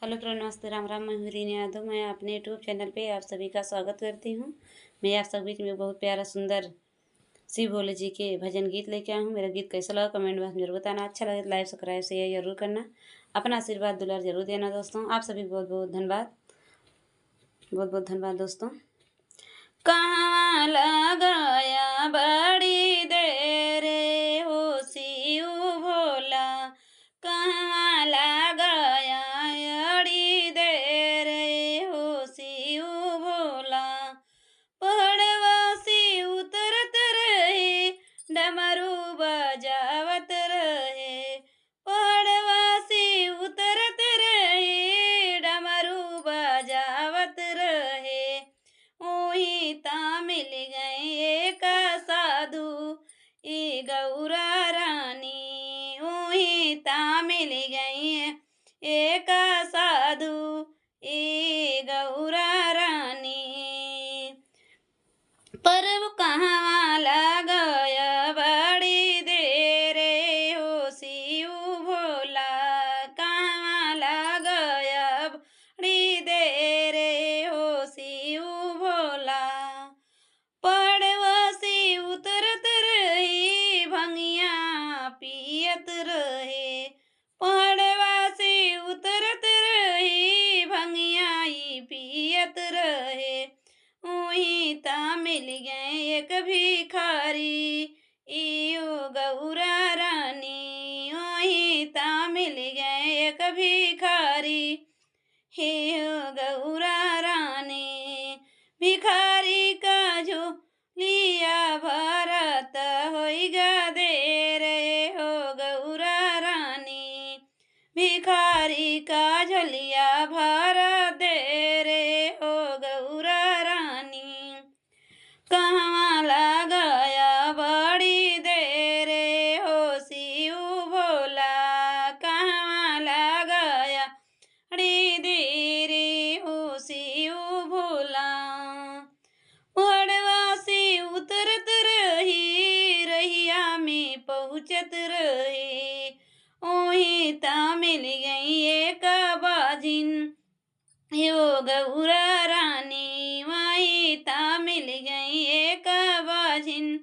Hello friend, नमस्ते, राम राम। मैं हूँ रीना यादव। मैं अपने यूट्यूब चैनल पे आप सभी का स्वागत करती हूँ। मैं आप सभी के लिए बहुत प्यारा सुंदर शिव भोले जी के भजन गीत लेके आई हूँ। मेरा गीत कैसा लगा कमेंट बॉक्स में जरूर बताना। अच्छा लगे तो लाइक सब्सक्राइब शेयर जरूर करना। अपना आशीर्वाद दुलार जरूर देना दोस्तों। आप सभी को बहुत बहुत धन्यवाद, बहुत बहुत धन्यवाद दोस्तों। कहाँ लगाया बड़ी देर हो शिव भोला, कहाँ लगाया अड़ी देर हो शिव भोला। पहाड़वासी उतरत रहे, डमरू बजावत रहे। पहाड़वासी उतरत रहे, डमरू बजावत रहे। ओही ता मिल गए एक साधु ई गौरा रानी। ओही ता मिल गई एक साधु ई गौरा रानी। पर्व कहाँ लगाया बड़ी देर हो शिव भोला, कहाँ लगाया बड़ी देर हो शिव भोला। पड़वसी उतरत रही, भंगिया पियत रहे। पड़वासी उतरत रही, भंगिया पियत रहे। वहीं ता मिल गए एक भिखारी इयो गौरा रानी। वहीं ता मिल गए एक भिखारी हे गौरा रानी। भिखारी का जो लिया भरत होइगा देर हो गौरा रानी। भिखारी का झोलिया भरा देर हो गौरा रानी। कहाँ लगाया बड़ी देर हो शिव भोला, कहाँ लगाया बड़ी देर हो शिव भोला। पहाड़वासी उतरत रही, रहिया में पहुँचत रहे। ओही ता मिल गई एक बाजिन यो गौरा रानी। वहीं ता मिल गई एक बाजिन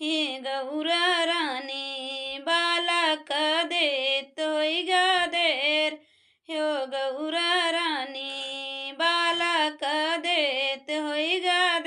हे गौरा रानी। बालक देत होइगा देर हो गौरा रानी। बालक देत होइगा